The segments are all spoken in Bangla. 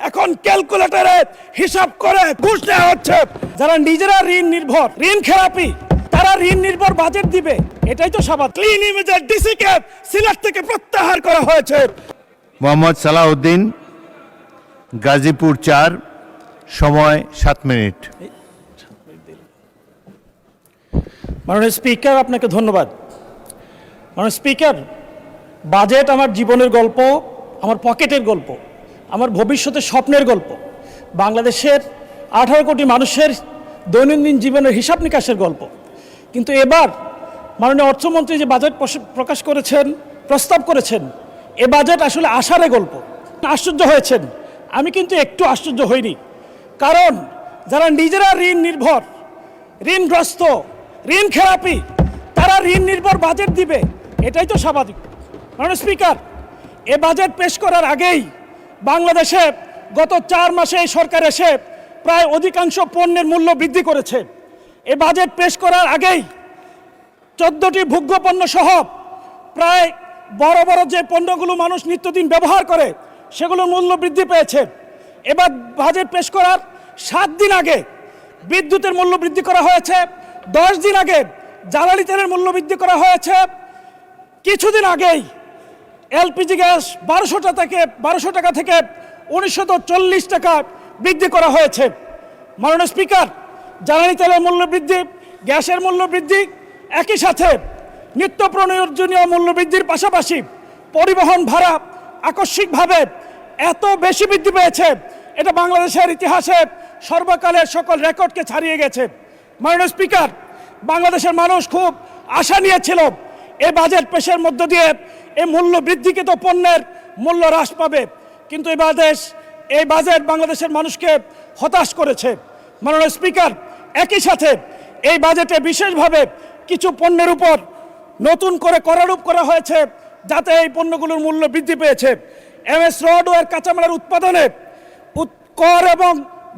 এখন ক্যালকুলেটরে হিসাব করে ঘুষ নেওয়া হচ্ছে। যারা নিজেরা ঋণ নির্ভর, ঋণ খেলাপি, তারা ঋণ নির্ভর বাজেট দিবে, এটাই তো স্বাভাবিক। ক্লিন ইমেজের ডিসিকে সিলেট থেকে প্রত্যাহার করা হয়েছে। মোহাম্মদ সালাউদ্দিন, গাজীপুর ৪, সময় ৭ মিনিট। মাননীয় স্পিকার, আপনাকে ধন্যবাদ। মাননীয় স্পিকার, বাজেট আমার জীবনের গল্প, আমার পকেটের গল্প, আমার ভবিষ্যতের স্বপ্নের গল্প, বাংলাদেশের 18 কোটি মানুষের দৈনন্দিন জীবনের হিসাব নিকাশের গল্প। কিন্তু এবার মাননীয় অর্থমন্ত্রী যে বাজেট প্রকাশ করেছেন, প্রস্তাব করেছেন, এ বাজেট আসলে আশারে গল্প। আশ্চর্য হয়েছেন, আমি কিন্তু একটু আশ্চর্য হইনি। কারণ যারা নিজেরা ঋণ নির্ভর, ঋণগ্রস্ত, ঋণ খেলাপি, তারা ঋণ নির্ভর বাজেট দিবে, এটাই তো স্বাভাবিক। মাননীয় স্পিকার, এ বাজেট পেশ করার আগেই বাংলাদেশে গত 4 মাসে এই সরকার এসে প্রায় অধিকাংশ পণ্যের মূল্য বৃদ্ধি করেছে। এ বাজেট পেশ করার আগেই 14টি ভোগ্য পণ্য সহ প্রায় বড় বড় যে পণ্যগুলো মানুষ নিত্যদিন ব্যবহার করে সেগুলোর মূল্য বৃদ্ধি পেয়েছে। এবার বাজেট পেশ করার 7 দিন আগে বিদ্যুতের মূল্য বৃদ্ধি করা হয়েছে, 10 দিন আগে জ্বালানি তেলের মূল্য বৃদ্ধি করা হয়েছে, কিছুদিন আগেই এলপিজি গ্যাস 1200 টাকা থেকে 1940 টাকা বৃদ্ধি করা হয়েছে। মাননীয় স্পিকার, জ্বালানি তেলের মূল্য বৃদ্ধি, গ্যাসের মূল্য বৃদ্ধি, একই সাথে নিত্য প্রয়োজনীয় মূল্য বৃদ্ধির পাশাপাশি পরিবহন ভাড়া আকস্মিকভাবে এত বেশি বৃদ্ধি পেয়েছে, এটা বাংলাদেশের ইতিহাসে সর্বকালের সকল রেকর্ডকে ছাড়িয়ে গেছে। মাননীয় স্পিকার, বাংলাদেশের মানুষ খুব আশা নিয়েছিল এই বাজেট পেশের মধ্য দিয়ে এই মূল্য বৃদ্ধিকৃত পণ্যের মূল্য হ্রাস পাবে, কিন্তু এই বাজেট বাংলাদেশের মানুষকে হতাশ করেছে। মাননীয় স্পিকার, একই সাথে এই বাজেটে বিশেষভাবে কিছু পণ্যের উপর নতুন করে করারোপ করা হয়েছে, যাতে এই পণ্যগুলোর মূল্য বৃদ্ধি পেয়েছে। এমএস রড ও এর কাঁচামালের উৎপাদনে কর এবং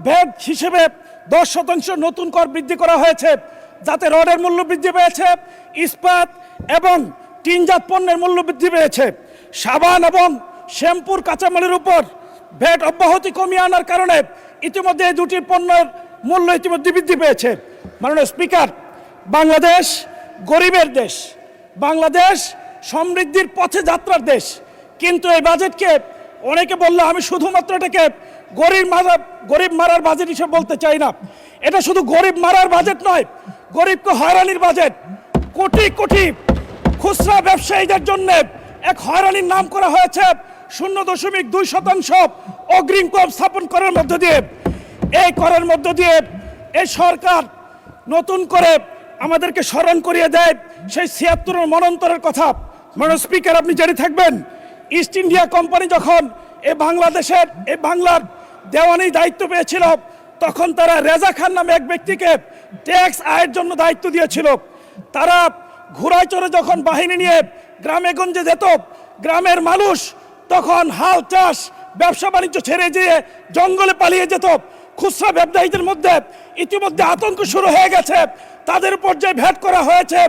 ভ্যাট হিসেবে 10% নতুন কর বৃদ্ধি করা হয়েছে, যাতে রডের মূল্য বৃদ্ধি পেয়েছে, ইস্পাত এবং টিনজাত পণ্যের মূল্য বৃদ্ধি পেয়েছে। সাবান এবং শ্যাম্পুর কাঁচামালের উপর ভ্যাট অব্যাহতি কমিয়ে আনার কারণে ইতিমধ্যে এই দুটি পণ্যের মূল্য ইতিমধ্যে বৃদ্ধি পেয়েছে। মাননীয় স্পিকার, বাংলাদেশ গরিবের দেশ, বাংলাদেশ সমৃদ্ধির পথে যাত্রার দেশ, কিন্তু এই বাজেটকে অনেকে বললো, আমি শুধুমাত্র এটাকে গরিব মারার বাজেট হিসেবে বলতে চাই না। এটা শুধু গরিব মারার বাজেট নয়, গরিবকে হয়রানির বাজেট। কোটি কোটি খুচরা ব্যবসায়ীদের জন্য এক হয়রানির নাম করা হয়েছে 0.2% অগ্রিম কর স্থাপন করার মধ্য দিয়ে। এই করের মধ্য দিয়ে এই সরকার নতুন করে আমাদেরকে স্মরণ করিয়ে দেয় সেই 76 মনন্তরের কথা। মাননীয় স্পিকার, আপনি জেনে থাকবেন, ইস্ট ইন্ডিয়া কোম্পানি যখন এই বাংলার দেওয়ানি দায়িত্ব পেয়েছিল, তখন তারা রেজা খান নামে এক ব্যক্তিকে ট্যাক্স আয়ের জন্য দায়িত্ব দিয়েছিল। তারা ঘোড়ায় চড়ে যখন বাহিনী নিয়ে গ্রামে গঞ্জে যেত, গ্রামের মানুষ তখন হাল চাষ ব্যবসা বাণিজ্য ছেড়ে দিয়ে জঙ্গলে পালিয়ে যেত। খুচরা ব্যবসায়ীদের মধ্যে ইতিমধ্যে আতঙ্ক শুরু হয়ে গেছে, তাদের উপর যে ভ্যাট করা হয়েছে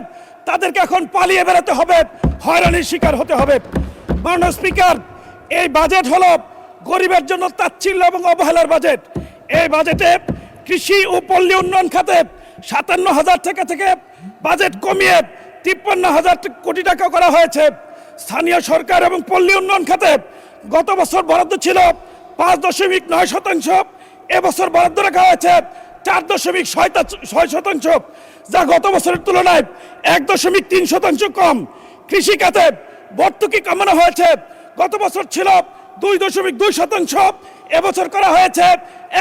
তাদেরকে এখন পালিয়ে বেরোতে হবে, হয়রানির শিকার হতে হবে। মাননীয় স্পিকার, এই বাজেট হলো গরিবের জন্য তাচ্ছিল্য এবং অবহেলার বাজেট। এই বাজেটে কৃষি ও পল্লী উন্নয়ন খাতে 57,000 টাকা থেকে বাজেট কমিয়ে 53,000 কোটি টাকা করা হয়েছে। স্থানীয় সরকার এবং পল্লী উন্নয়ন খাতে গত বছর বরাদ্দ ছিল 5.9%, এবছর বরাদ্দ রাখা হয়েছে 4.6%, যা গত বছরের তুলনায় 1.3% কম। কৃষি খাতে ভর্তুকি কমানো হয়েছে, গত বছর ছিল 2.2%, এবছর করা হয়েছে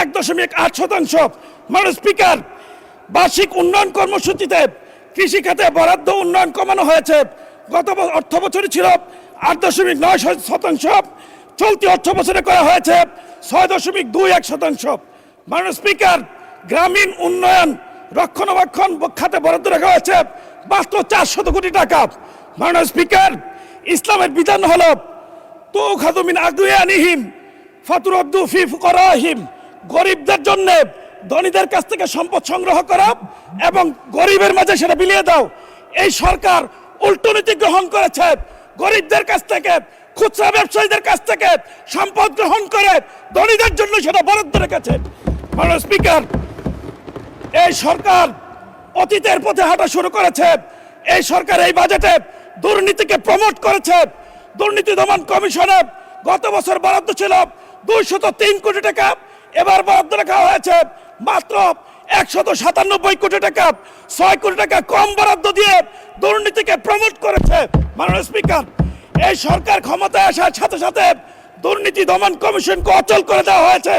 1.8%। মাননীয় স্পিকার, বার্ষিক উন্নয়ন কর্মসূচিতে কৃষি খাতে বরাদ্দ উন্নয়ন কমানো হয়েছে, গত অর্থ বছরে ছিল 8.9%, চলতি অর্থ বছরে করা হয়েছে 6.21%। মাননীয় স্পিকার, গ্রামীণ উন্নয়ন রক্ষণাবেক্ষণ খাতে বরাদ্দ রাখা হয়েছে মাত্র 400 কোটি টাকা। মাননীয় স্পিকার, ইসলামের বিধান হলো তুখাযু মিন আগনিয়াহিম ফাতুরাদ্দু ফি ফুকারাহিম, গরিবদের জন্য ধনীদের কাছ থেকে সম্পদ সংগ্রহ করা এবং গরিবের মাঝে সেটা বিলিয়ে দাও। এই সরকার উল্টো নীতি গ্রহণ করেছে, গরিবদের কাছ থেকে খুচরা ব্যবসায়ীদের কাছ থেকে সম্পদ গ্রহণ করে ধনীদের জন্য সেটা বরাদ্দ রেখেছে। মাননীয় স্পিকার, এই সরকার অতীতের পথে হাঁটা শুরু করেছে। এই সরকার এই বাজেটে দুর্নীতিকে প্রমোট করেছে। দুর্নীতি দমন কমিশনে গত বছর বরাদ্দ ছিল 203 কোটি টাকা, এবার বরাদ্দ রাখা হয়েছে মাত্র 197 কোটি টাকা। 6 কোটি টাকা কম বরাদ্দ দিয়ে দুর্নীতিকে প্রমোট করেছে। মাননীয় স্পিকার, এই সরকার ক্ষমতায় আসার সাথে সাথে দুর্নীতি দমন কমিশনকে অচল করে দেওয়া হয়েছে।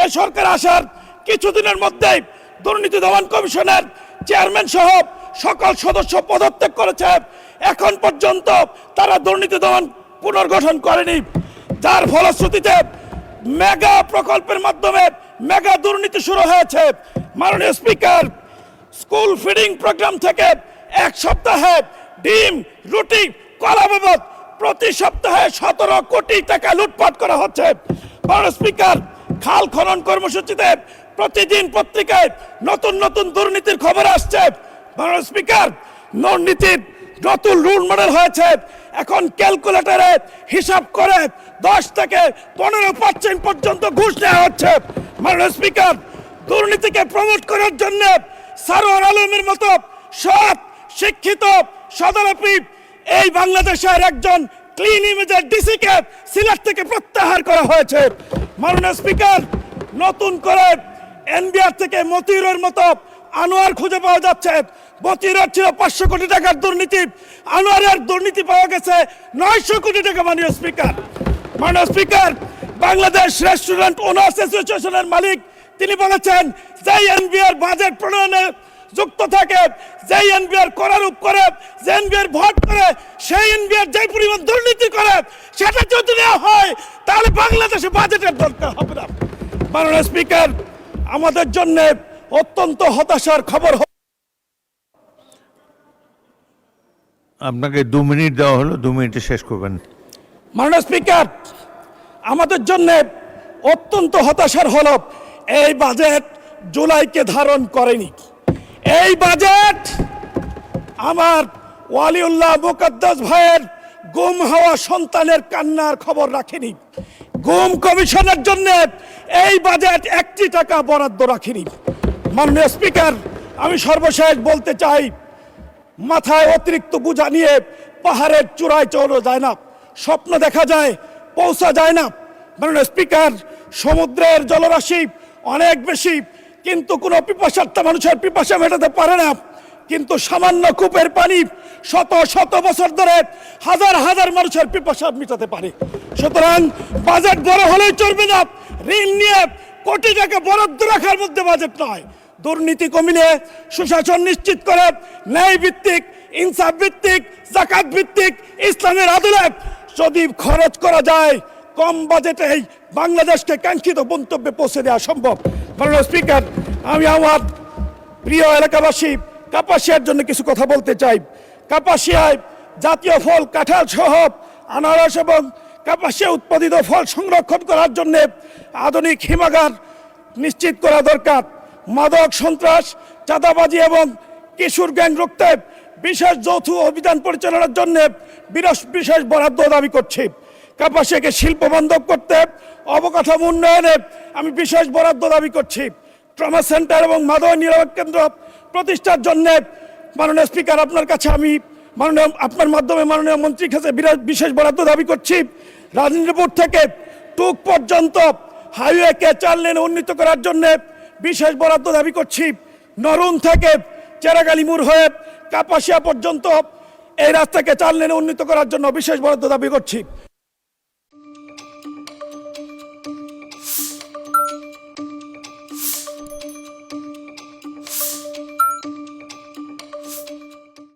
এই সরকার আসার কিছুদিনের মধ্যেই দুর্নীতি দমন কমিশনের চেয়ারম্যান সহ সকল সদস্য পদত্যাগ করেছে। এখন পর্যন্ত তারা দুর্নীতি দমন পুনর্গঠন করেনি, যার ফলশ্রুতিতে মেগা প্রকল্পের মাধ্যমে মেগা দুর্নীতি শুরু হয়েছে। মাননীয় স্পিকার, স্কুল ফিডিং প্রোগ্রাম থেকে এক সপ্তাহে ডিম, রুটি, কলা বাবদ প্রতি সপ্তাহে 17 কোটি টাকা লুটপাট করা হচ্ছে। মাননীয় স্পিকার, খাল খনন কর্মসূচিতে প্রতিদিন পত্রিকায় নতুন নতুন দুর্নীতির খবর আসছে। মাননীয় স্পিকার, দুর্নীতির নতুন রুল মডেল হয়েছে। এখন ক্যালকুলেটরে হিসাব করে 10 থেকে 15% পর্যন্ত ঘুষ নেওয়া হচ্ছে। মাননীয় স্পিকার, দুর্নীতিকে প্রমোট করার জন্য সারোয়ার আলমের মতো সৎ, শিক্ষিত, সদারপি এই বাংলাদেশের একজন ক্লিন ইমেজের ডিসিকে সিলেট থেকে প্রত্যাহার করা হয়েছে। মাননীয় স্পিকার, নতুন করে এনবিআর থেকে মতিউরের মতো আনোয়ার খুঁজে পাওয়া যাচ্ছে। মতিউরের ছিল 500 কোটি টাকার দুর্নীতি, আনোয়ারের দুর্নীতি পাওয়া গেছে 900 কোটি টাকা। মাননীয় স্পিকার, বাংলাদেশ রেস্টুরেন্ট ওনার্স অ্যাসোসিয়েশনের মালিক তিনি বলেছেন, যে এনবিআর বাজেট প্রণয়নে যুক্ত থাকে, যে এনবিআর করারূপ করে, যে এনবিআর ভোট করে, সেই এনবিআর যে পরিমাণ দুর্নীতি করে সেটা যদি নেওয়া হয় তাহলে বাংলাদেশে বাজেটের দরকার হবে না। মাননীয় স্পিকার, আমাদের জন্য অত্যন্ত হতাশার খবর। আপনাকে 2 মিনিট দেওয়া হলো, 2 মিনিটে শেষ করবেন। মাননীয় স্পিকার, আমাদের জন্য অত্যন্ত হতাশার হলো এই বাজেট জুলাইকে ধারণ করেনি। এই বাজেট আমার ওয়ালিউল্লাহ মুকদ্দাস ভাইয়ের গুম হওয়া সন্তানের কান্নার খবর রাখেনি। গুম কমিশনের জন্য এই বাজেট 1 টাকা বরাদ্দ রাখেনি। মাননীয় স্পিকার, আমি সর্বশেষ বলতে চাই, মাথায় অতিরিক্ত বোঝা নিয়ে পাহাড়ের চূড়ায় চড়া যায় না, স্বপ্ন দেখা যায়, পৌঁছা যায় না। মাননীয় স্পিকার, সমুদ্রের জলরাশি অনেক বেশি, কিন্তু কোনো পিপাসার্থ মানুষের পিপাসা মেটাতে পারে না। কিন্তু সামান্য কূপের পানি শত শত বছর ধরে হাজার হাজার মানুষের পিপাসা মেটাতে পারে। সুতরাং বাজেট বড় হলেই চলবে না, ঋণ নিয়ে কোটি টাকা বরাদ্দ রাখার মধ্যে বাজেট নয়। দুর্নীতি কমিয়ে সুশাসন নিশ্চিত করে ন্যায় ভিত্তিক, ইনসাফ ভিত্তিক, জাকাত ভিত্তিক ইসলামের আদলে যদি খরচ করা যায়, কম বাজেটেই বাংলাদেশকে কাঙ্ক্ষিত গন্তব্যে পৌঁছে দেওয়া সম্ভব। মাননীয় স্পিকার, আমি আমার প্রিয় এলাকাবাসী কাপাসিয়ার জন্য কিছু কথা বলতে চাই। কাপাসিয়ায় জাতীয় ফল কাঁঠাল সহ আনারস এবং কাপাসিয়া উৎপাদিত ফল সংরক্ষণ করার জন্য আধুনিক হিমাগার নিশ্চিত করা দরকার। মাদক, সন্ত্রাস, চাঁদাবাজি এবং কিশোর গ্যাং রুখতে বিশেষ যৌথ অভিযান পরিচালনার জন্য বিশেষ বরাদ্দ দাবি করছি। কাপাসিয়াকে শিল্প বান্ধব করতে অবকাঠামো উন্নয়নে আমি বিশেষ বরাদ্দ দাবি করছি। ট্রমা সেন্টার এবং মাদক নিরাময় কেন্দ্র প্রতিষ্ঠার জন্য মাননীয় স্পিকার, আপনার কাছে আমি আপনার মাধ্যমে মাননীয় মন্ত্রীর কাছে বিশেষ বরাদ্দ দাবি করছি। রাজনীতিপুর থেকে টুক পর্যন্ত হাইওয়েকে 4 লেনে উন্নীত করার জন্য বিশেষ বরাদ্দ দাবি করছি। নরুন থেকে চেরাগালি মোড় হয়ে কাপাসিয়া পর্যন্ত এই রাস্তাকে 4 লেনে উন্নীত করার জন্য বিশেষ বরাদ্দ দাবি করছি।